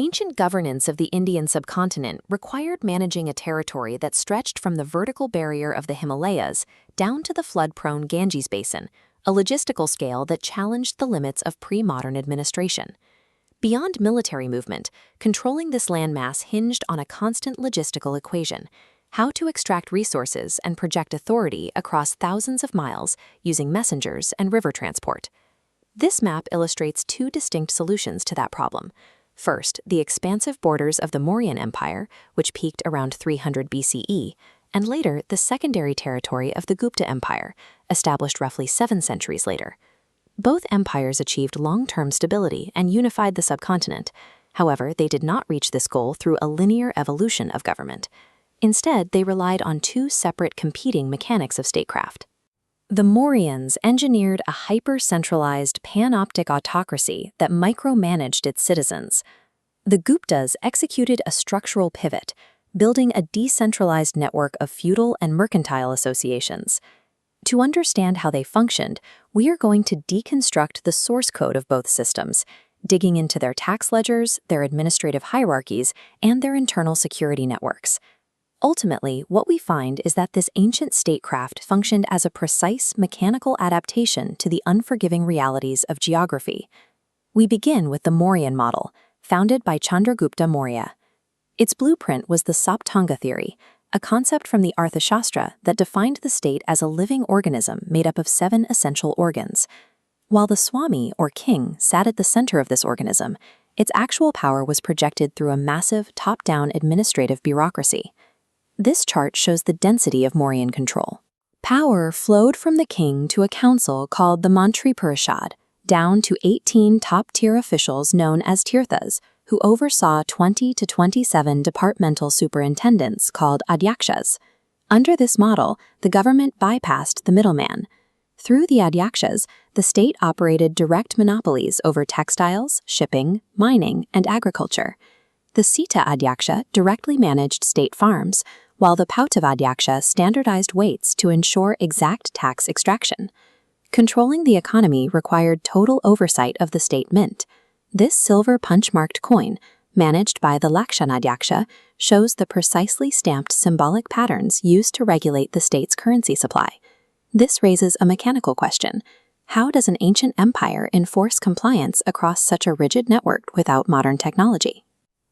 Ancient governance of the Indian subcontinent required managing a territory that stretched from the vertical barrier of the Himalayas down to the flood-prone Ganges basin, a logistical scale that challenged the limits of pre-modern administration. Beyond military movement, controlling this landmass hinged on a constant logistical equation: how to extract resources and project authority across thousands of miles using messengers and river transport. This map illustrates two distinct solutions to that problem. First, the expansive borders of the Mauryan Empire, which peaked around 300 BCE, and later the secondary territory of the Gupta Empire, established roughly 7 centuries later. Both empires achieved long-term stability and unified the subcontinent. However, they did not reach this goal through a linear evolution of government. Instead, they relied on two separate competing mechanics of statecraft. The Mauryans engineered a hyper-centralized panoptic autocracy that micromanaged its citizens. The Guptas executed a structural pivot, building a decentralized network of feudal and mercantile associations. To understand how they functioned, we are going to deconstruct the source code of both systems, digging into their tax ledgers, their administrative hierarchies, and their internal security networks. Ultimately, what we find is that this ancient statecraft functioned as a precise mechanical adaptation to the unforgiving realities of geography. We begin with the Mauryan model, founded by Chandragupta Maurya. Its blueprint was the Saptanga theory, a concept from the Arthashastra that defined the state as a living organism made up of 7 essential organs. While the Swami, or king, sat at the center of this organism, its actual power was projected through a massive top-down administrative bureaucracy. This chart shows the density of Mauryan control. Power flowed from the king to a council called the Mantri Parishad, down to 18 top-tier officials known as tirthas, who oversaw 20 to 27 departmental superintendents called adhyakshas. Under this model, the government bypassed the middleman. Through the adhyakshas, the state operated direct monopolies over textiles, shipping, mining, and agriculture. The Sita Adhyaksha directly managed state farms, while the Pautavadhyaksha standardized weights to ensure exact tax extraction. Controlling the economy required total oversight of the state mint. This silver punch-marked coin, managed by the Lakshanadhyaksha, shows the precisely stamped symbolic patterns used to regulate the state's currency supply. This raises a mechanical question. How does an ancient empire enforce compliance across such a rigid network without modern technology?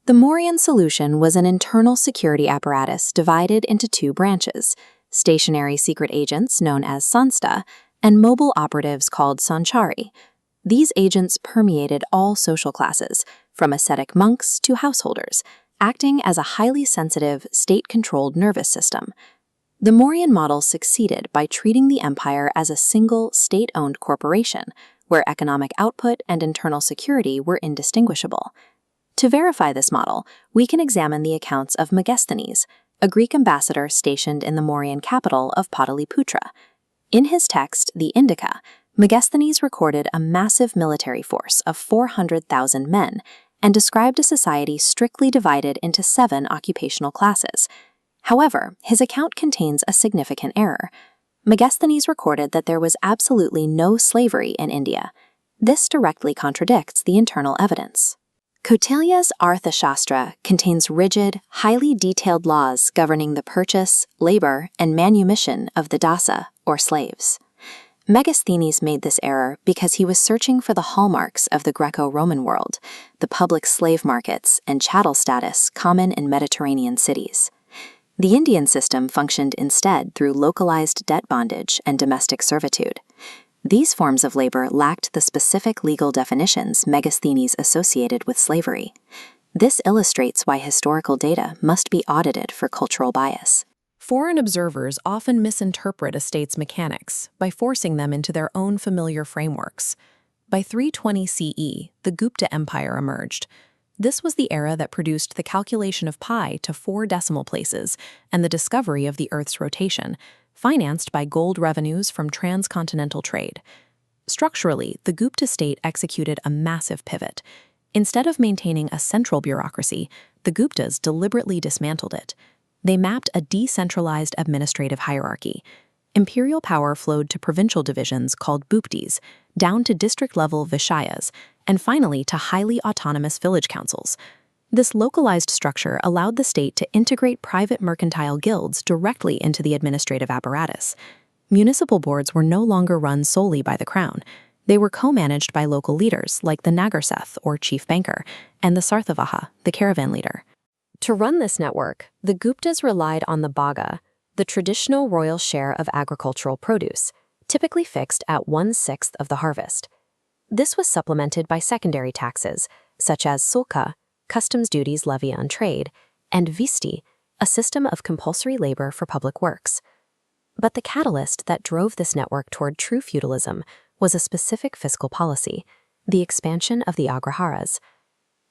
The Mauryan solution was an internal security apparatus divided into 2 branches: stationary secret agents known as sansta and mobile operatives called sanchari. These agents permeated all social classes, from ascetic monks to householders, acting as a highly sensitive, state-controlled nervous system. The Mauryan model succeeded by treating the empire as a single, state-owned corporation, where economic output and internal security were indistinguishable. To verify this model, we can examine the accounts of Megasthenes, a Greek ambassador stationed in the Mauryan capital of Pataliputra. In his text, the Indica, Megasthenes recorded a massive military force of 400,000 men and described a society strictly divided into 7 occupational classes. However, his account contains a significant error. Megasthenes recorded that there was absolutely no slavery in India. This directly contradicts the internal evidence. Kautilya's Arthashastra contains rigid, highly detailed laws governing the purchase, labor, and manumission of the dasa, or slaves. Megasthenes made this error because he was searching for the hallmarks of the Greco-Roman world, the public slave markets and chattel status common in Mediterranean cities. The Indian system functioned instead through localized debt bondage and domestic servitude. These forms of labor lacked the specific legal definitions Megasthenes associated with slavery. This illustrates why historical data must be audited for cultural bias. Foreign observers often misinterpret a state's mechanics by forcing them into their own familiar frameworks. By 320 CE, the Gupta Empire emerged. This was the era that produced the calculation of pi to 4 decimal places and the discovery of the Earth's rotation, financed by gold revenues from transcontinental trade. Structurally, the Gupta state executed a massive pivot. Instead of maintaining a central bureaucracy, the Guptas deliberately dismantled it. They mapped a decentralized administrative hierarchy. Imperial power flowed to provincial divisions called bhuptis, down to district-level vishayas, and finally to highly autonomous village councils. This localized structure allowed the state to integrate private mercantile guilds directly into the administrative apparatus. Municipal boards were no longer run solely by the crown. They were co-managed by local leaders like the Nagarseth, or chief banker, and the Sarthavaha, the caravan leader. To run this network, the Guptas relied on the bhaga, the traditional royal share of agricultural produce, typically fixed at 1/6 of the harvest. This was supplemented by secondary taxes, such as sulka, customs duties levy on trade, and visti, a system of compulsory labor for public works. But the catalyst that drove this network toward true feudalism was a specific fiscal policy, the expansion of the agraharas.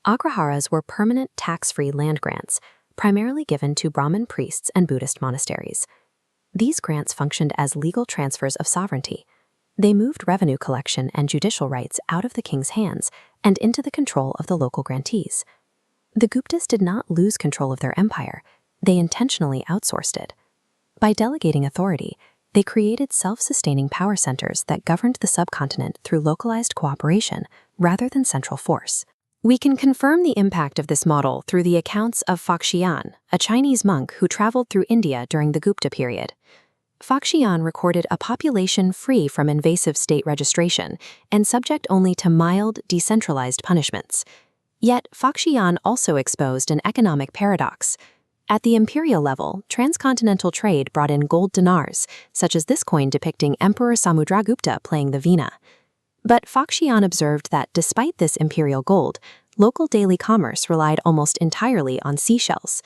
Agraharas were permanent tax-free land grants, primarily given to Brahmin priests and Buddhist monasteries. These grants functioned as legal transfers of sovereignty. They moved revenue collection and judicial rights out of the king's hands and into the control of the local grantees. The Guptas did not lose control of their empire, they intentionally outsourced it. By delegating authority, they created self-sustaining power centers that governed the subcontinent through localized cooperation rather than central force. We can confirm the impact of this model through the accounts of Faxian, a Chinese monk who traveled through India during the Gupta period. Faxian recorded a population free from invasive state registration and subject only to mild, decentralized punishments. Yet, Faxian also exposed an economic paradox. At the imperial level, transcontinental trade brought in gold dinars, such as this coin depicting Emperor Samudragupta playing the veena. But Faxian observed that despite this imperial gold, local daily commerce relied almost entirely on seashells.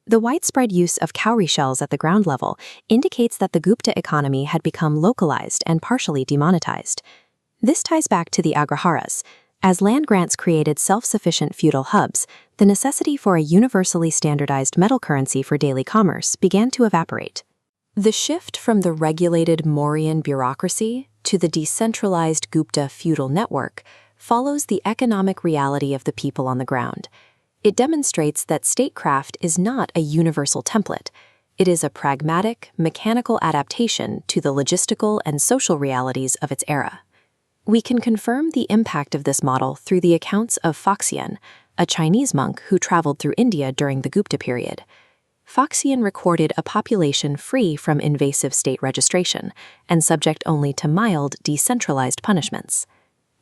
The widespread use of cowrie shells at the ground level indicates that the Gupta economy had become localized and partially demonetized. This ties back to the agraharas. As land grants created self-sufficient feudal hubs, the necessity for a universally standardized metal currency for daily commerce began to evaporate. The shift from the regulated Mauryan bureaucracy to the decentralized Gupta feudal network follows the economic reality of the people on the ground. It demonstrates that statecraft is not a universal template. It is a pragmatic, mechanical adaptation to the logistical and social realities of its era. We can confirm the impact of this model through the accounts of Faxian, a Chinese monk who traveled through India during the Gupta period. Faxian recorded a population free from invasive state registration and subject only to mild, decentralized punishments.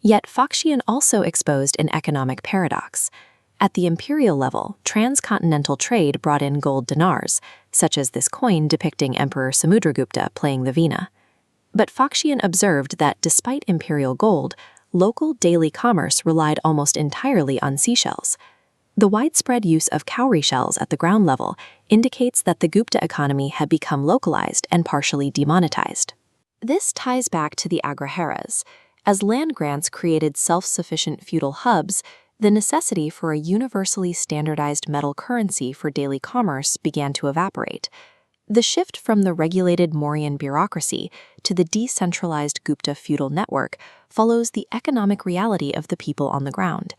Yet Faxian also exposed an economic paradox. At the imperial level, transcontinental trade brought in gold dinars, such as this coin depicting Emperor Samudragupta playing the veena. But Faxian observed that despite imperial gold, local daily commerce relied almost entirely on seashells. The widespread use of cowrie shells at the ground level indicates that the Gupta economy had become localized and partially demonetized. This ties back to the agraharas. As land grants created self-sufficient feudal hubs, the necessity for a universally standardized metal currency for daily commerce began to evaporate. The shift from the regulated Mauryan bureaucracy to the decentralized Gupta feudal network follows the economic reality of the people on the ground.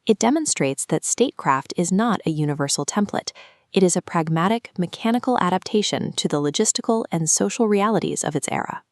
It demonstrates that statecraft is not a universal template. It is a pragmatic, mechanical adaptation to the logistical and social realities of its era.